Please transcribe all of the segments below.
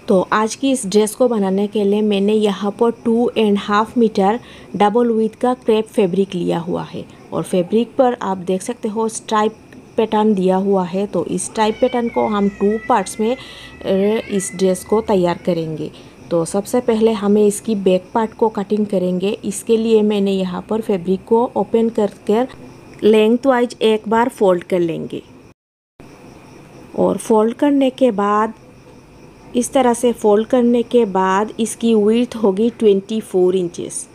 तो आज की इस ड्रेस को बनाने के लिए मैंने यहाँ पर 2.5 मीटर डबल विड्थ का क्रेप फैब्रिक लिया हुआ है और फैब्रिक पर आप देख सकते हो स्ट्राइप पैटर्न दिया हुआ है। तो इस स्ट्राइप पैटर्न को हम 2 पार्ट्स में इस ड्रेस को तैयार करेंगे। तो सबसे पहले हमें इसकी बैक पार्ट को कटिंग करेंगे। इसके लिए मैंने यहाँ पर फैब्रिक को ओपन करके लेंथ वाइज एक बार फोल्ड कर लेंगे और फोल्ड करने के बाद इस तरह से फोल्ड करने के बाद इसकी विड्थ होगी 24 इंचेस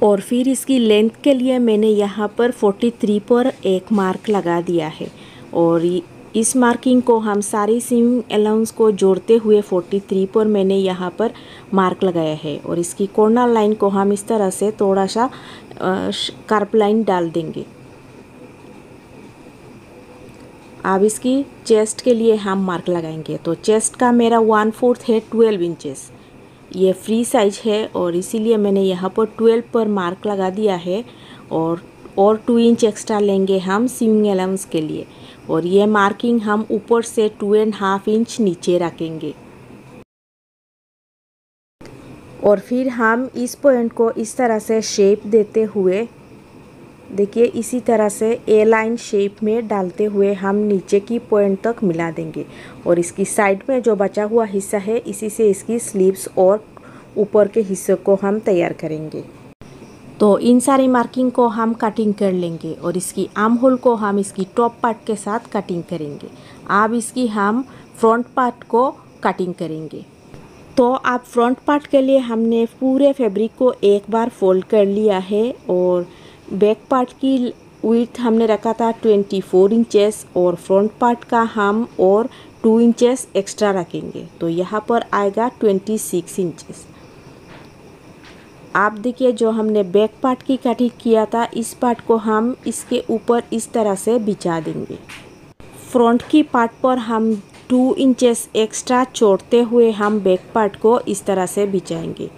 और फिर इसकी लेंथ के लिए मैंने यहाँ पर 43 पर एक मार्क लगा दिया है और इस मार्किंग को हम सारी सीम अलाउंस को जोड़ते हुए 43 पर मैंने यहाँ पर मार्क लगाया है और इसकी कॉर्नर लाइन को हम इस तरह से थोड़ा सा कार्प लाइन डाल देंगे। अब इसकी चेस्ट के लिए हम मार्क लगाएंगे। तो चेस्ट का मेरा 1/4 है 12 इंचेस। ये फ्री साइज है और इसीलिए मैंने यहाँ पर 12 पर मार्क लगा दिया है और 2 इंच एक्स्ट्रा लेंगे हम सीविंग अलाउंस के लिए और ये मार्किंग हम ऊपर से 2.5 इंच नीचे रखेंगे और फिर हम इस पॉइंट को इस तरह से शेप देते हुए देखिए इसी तरह से ए लाइन शेप में डालते हुए हम नीचे की पॉइंट तक मिला देंगे और इसकी साइड में जो बचा हुआ हिस्सा है इसी से इसकी स्लीव्स और ऊपर के हिस्से को हम तैयार करेंगे। तो इन सारी मार्किंग को हम कटिंग कर लेंगे और इसकी आर्म होल को हम इसकी टॉप पार्ट के साथ कटिंग करेंगे। अब इसकी हम फ्रंट पार्ट को कटिंग करेंगे। तो अब फ्रंट पार्ट के लिए हमने पूरे फैब्रिक को एक बार फोल्ड कर लिया है और बैक पार्ट की विड्थ हमने रखा था 24 इंचेस और फ्रंट पार्ट का हम और 2 इंचेस एक्स्ट्रा रखेंगे। तो यहाँ पर आएगा 26 इंचेस। आप देखिए जो हमने बैक पार्ट की कटिंग किया था इस पार्ट को हम इसके ऊपर इस तरह से बिछा देंगे। फ्रंट की पार्ट पर हम 2 इंचेस एक्स्ट्रा छोड़ते हुए हम बैक पार्ट को इस तरह से बिछाएंगे।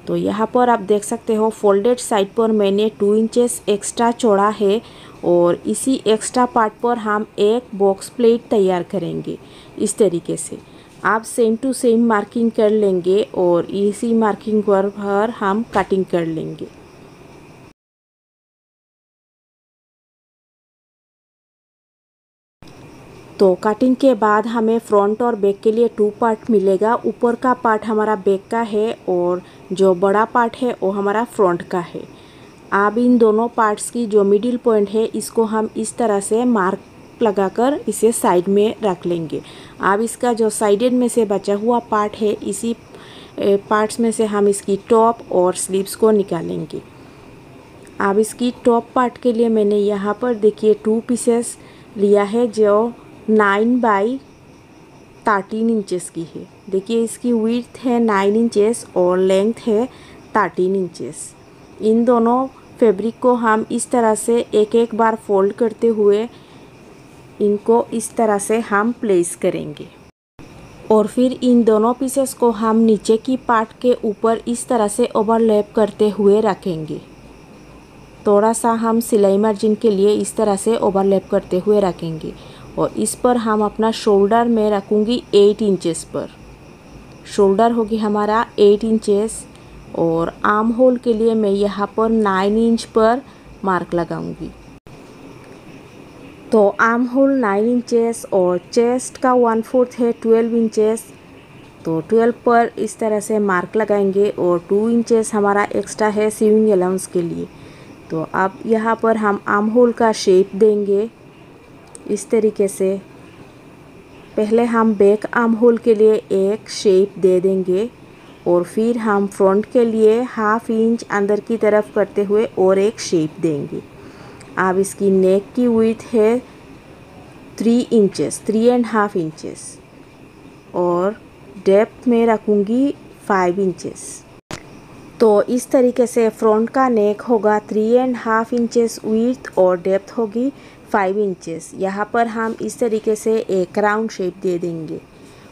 तो यहाँ पर आप देख सकते हो फोल्डेड साइड पर मैंने 2 इंचेस एक्स्ट्रा छोड़ा है और इसी एक्स्ट्रा पार्ट पर हम एक बॉक्स प्लेट तैयार करेंगे। इस तरीके से आप सेम टू सेम मार्किंग कर लेंगे और इसी मार्किंग पर हम कटिंग कर लेंगे। तो कटिंग के बाद हमें फ्रंट और बैक के लिए 2 पार्ट मिलेगा। ऊपर का पार्ट हमारा बैक का है और जो बड़ा पार्ट है वो हमारा फ्रंट का है। अब इन दोनों पार्ट्स की जो मिडिल पॉइंट है इसको हम इस तरह से मार्क लगाकर इसे साइड में रख लेंगे। अब इसका जो साइडेड में से बचा हुआ पार्ट है इसी पार्ट्स में से हम इसकी टॉप और स्लीव्स को निकालेंगे। अब इसकी टॉप पार्ट के लिए मैंने यहाँ पर देखिए 2 पीसेस लिया है जो 9 बाई 13 इंचेस की है। देखिए इसकी विड्थ है 9 इंचेस और लेंथ है 13 इंचेस। इन दोनों फैब्रिक को हम इस तरह से एक एक बार फोल्ड करते हुए इनको इस तरह से हम प्लेस करेंगे और फिर इन दोनों पीसेस को हम नीचे की पार्ट के ऊपर इस तरह से ओवरलैप करते हुए रखेंगे। थोड़ा सा हम सिलाई मार्जिन के लिए इस तरह से ओवरलैप करते हुए रखेंगे और इस पर हम अपना शोल्डर में रखूँगी 8 इंचेस पर। शोल्डर होगी हमारा 8 इंचेस और आर्म होल के लिए मैं यहाँ पर 9 इंच पर मार्क लगाऊंगी। तो आर्म होल 9 इंचेस और चेस्ट का 1/4 है 12 इंचेस। तो 12 पर इस तरह से मार्क लगाएंगे और 2 इंचेस हमारा एक्स्ट्रा है सीविंग अलाउंस के लिए। तो अब यहाँ पर हम आर्म होल का शेप देंगे इस तरीके से। पहले हम बैक आर्म होल के लिए एक शेप दे देंगे और फिर हम फ्रंट के लिए 1/2 इंच अंदर की तरफ करते हुए और एक शेप देंगे। अब इसकी नेक की विड्थ है 3 इंचेस 3.5 इंचेस और डेप्थ में रखूँगी 5 इंचेस। तो इस तरीके से फ्रंट का नेक होगा 3.5 इंचेस विड्थ और डेप्थ होगी 5 इंचेस। यहाँ पर हम इस तरीके से एक राउंड शेप दे देंगे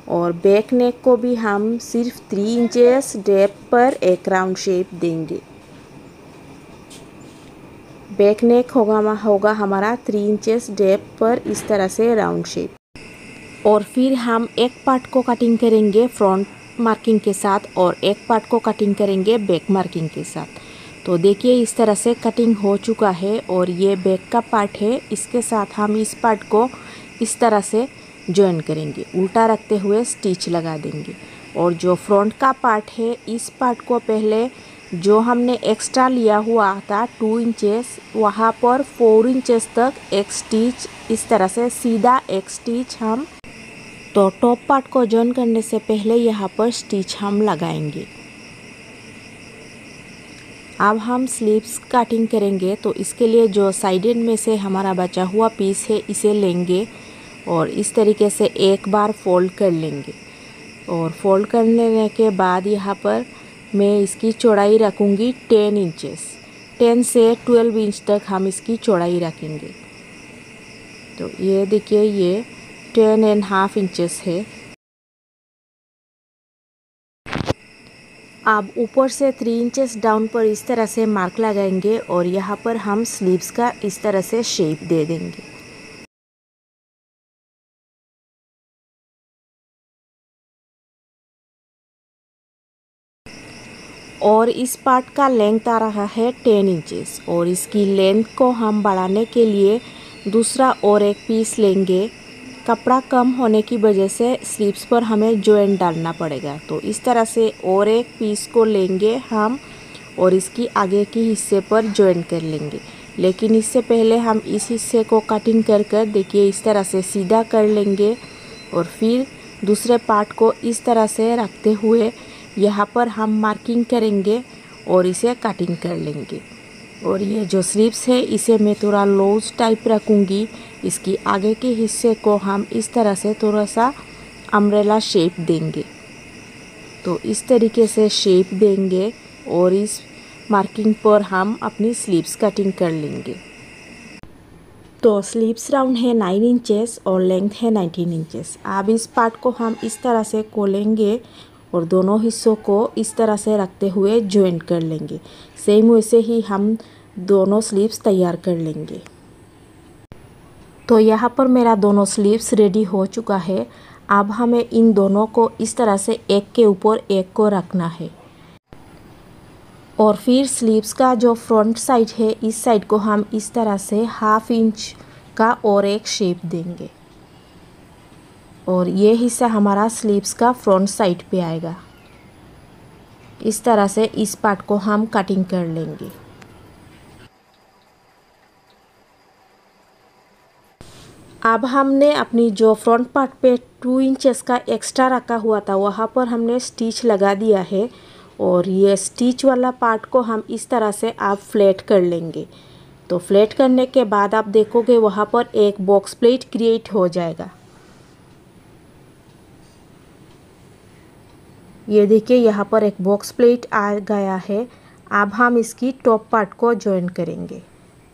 और बैक नेक को भी हम सिर्फ 3 इंचेस डेप्थ पर एक राउंड शेप देंगे। बैक नेक होगा हमारा 3 इंचेस डेप्थ पर इस तरह से राउंड शेप। और फिर हम एक पार्ट को कटिंग करेंगे फ्रंट मार्किंग के साथ और एक पार्ट को कटिंग करेंगे बैक मार्किंग के साथ। तो देखिए इस तरह से कटिंग हो चुका है और ये बैक का पार्ट है, इसके साथ हम इस पार्ट को इस तरह से जॉइन करेंगे, उल्टा रखते हुए स्टिच लगा देंगे। और जो फ्रंट का पार्ट है इस पार्ट को पहले जो हमने एक्स्ट्रा लिया हुआ था 2 इंचेस, वहाँ पर 4 इंचेस तक एक स्टिच इस तरह से सीधा एक स्टिच हम, तो टॉप पार्ट को जॉइन करने से पहले यहाँ पर स्टिच हम लगाएंगे। अब हम स्लीव्स कटिंग करेंगे, तो इसके लिए जो साइड एंड में से हमारा बचा हुआ पीस है इसे लेंगे और इस तरीके से एक बार फोल्ड कर लेंगे। और फोल्ड कर लेने के बाद यहाँ पर मैं इसकी चौड़ाई रखूँगी 10 इंचेस, 10 से 12 इंच तक हम इसकी चौड़ाई रखेंगे। तो ये देखिए ये 10.5 इंचेस है। अब ऊपर से 3 इंचेस डाउन पर इस तरह से मार्क लगाएंगे और यहाँ पर हम स्लीव्स का इस तरह से शेप दे देंगे। और इस पार्ट का लेंथ आ रहा है 10 इंचेस और इसकी लेंथ को हम बढ़ाने के लिए दूसरा और एक पीस लेंगे। कपड़ा कम होने की वजह से स्लीव्स पर हमें जॉइंट डालना पड़ेगा, तो इस तरह से और एक पीस को लेंगे हम और इसकी आगे के हिस्से पर जॉइंट कर लेंगे। लेकिन इससे पहले हम इस हिस्से को कटिंग कर देखिए इस तरह से सीधा कर लेंगे और फिर दूसरे पार्ट को इस तरह से रखते हुए यहाँ पर हम मार्किंग करेंगे और इसे कटिंग कर लेंगे। और ये जो स्लीव्स है इसे मैं थोड़ा लूज टाइप रखूँगी। इसकी आगे के हिस्से को हम इस तरह से थोड़ा सा अम्ब्रेला शेप देंगे, तो इस तरीके से शेप देंगे और इस मार्किंग पर हम अपनी स्लीव्स कटिंग कर लेंगे। तो स्लीव्स राउंड है 9 इंचेस और लेंथ है 19 इंचेस। अब इस पार्ट को हम इस तरह से खोलेंगे और दोनों हिस्सों को इस तरह से रखते हुए जॉइंट कर लेंगे। सेम वैसे ही हम दोनों स्लीव्स तैयार कर लेंगे। तो यहाँ पर मेरा दोनों स्लीव्स रेडी हो चुका है। अब हमें इन दोनों को इस तरह से एक के ऊपर एक को रखना है और फिर स्लीव्स का जो फ्रंट साइड है इस साइड को हम इस तरह से 1/2 इंच का और एक शेप देंगे और ये हिस्सा हमारा स्लीव्स का फ्रंट साइड पे आएगा। इस तरह से इस पार्ट को हम कटिंग कर लेंगे। अब हमने अपनी जो फ्रंट पार्ट पे 2 इंचेस का एक्स्ट्रा रखा हुआ था वहाँ पर हमने स्टिच लगा दिया है और ये स्टिच वाला पार्ट को हम इस तरह से आप फ्लैट कर लेंगे। तो फ्लैट करने के बाद आप देखोगे वहाँ पर एक बॉक्स प्लेट क्रिएट हो जाएगा। ये देखिए यहाँ पर एक बॉक्स प्लेट आ गया है। अब हम इसकी टॉप पार्ट को जॉइन करेंगे,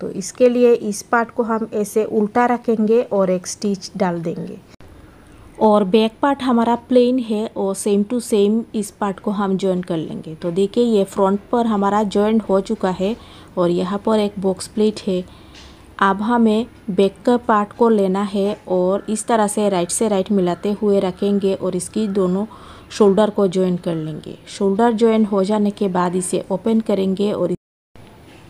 तो इसके लिए इस पार्ट को हम ऐसे उल्टा रखेंगे और एक स्टिच डाल देंगे। और बैक पार्ट हमारा प्लेन है और सेम टू सेम इस पार्ट को हम जॉइन कर लेंगे। तो देखिए ये फ्रंट पर हमारा जॉइंट हो चुका है और यहाँ पर एक बॉक्स प्लेट है। अब हमें बैक का पार्ट को लेना है और इस तरह से राइट मिलाते हुए रखेंगे और इसकी दोनों शोल्डर को जॉइन कर लेंगे। शोल्डर जॉइन हो जाने के बाद इसे ओपन करेंगे और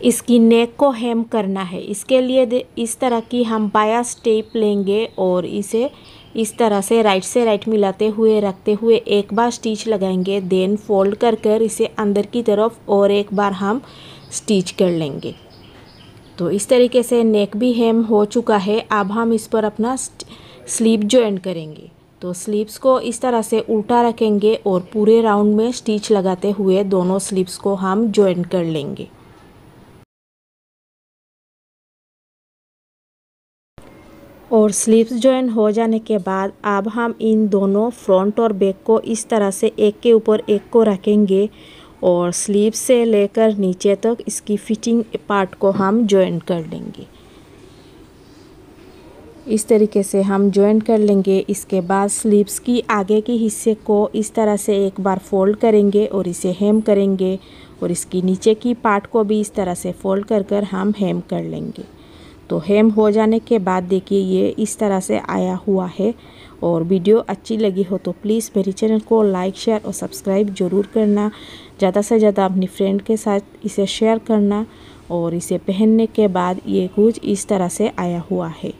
इसकी नेक को हेम करना है। इसके लिए इस तरह की हम बाया स्टेप लेंगे और इसे इस तरह से राइट मिलाते हुए रखते हुए एक बार स्टिच लगाएंगे, देन फोल्ड कर इसे अंदर की तरफ और एक बार हम स्टिच कर लेंगे। तो इस तरीके से नेक भी हेम हो चुका है। अब हम इस पर अपना स्लीव जॉइन करेंगे। तो स्लीव्स को इस तरह से उल्टा रखेंगे और पूरे राउंड में स्टिच लगाते हुए दोनों स्लीव्स को हम जॉइन कर लेंगे। और स्लीव्स जॉइन हो जाने के बाद अब हम इन दोनों फ्रंट और बैक को इस तरह से एक के ऊपर एक को रखेंगे और स्लीव से लेकर नीचे तक इसकी फिटिंग पार्ट को हम जॉइन कर लेंगे। इस तरीके से हम जॉइन कर लेंगे। इसके बाद स्लीव्स की आगे के हिस्से को इस तरह से एक बार फोल्ड करेंगे और इसे हेम करेंगे और इसकी नीचे की पार्ट को भी इस तरह से फोल्ड कर हम हेम कर लेंगे। तो हेम हो जाने के बाद देखिए ये इस तरह से आया हुआ है और वीडियो अच्छी लगी हो तो प्लीज़ मेरे चैनल को लाइक शेयर और सब्सक्राइब ज़रूर करना। ज़्यादा से ज़्यादा अपनी फ्रेंड के साथ इसे शेयर करना। और इसे पहनने के बाद ये कुछ इस तरह से आया हुआ है।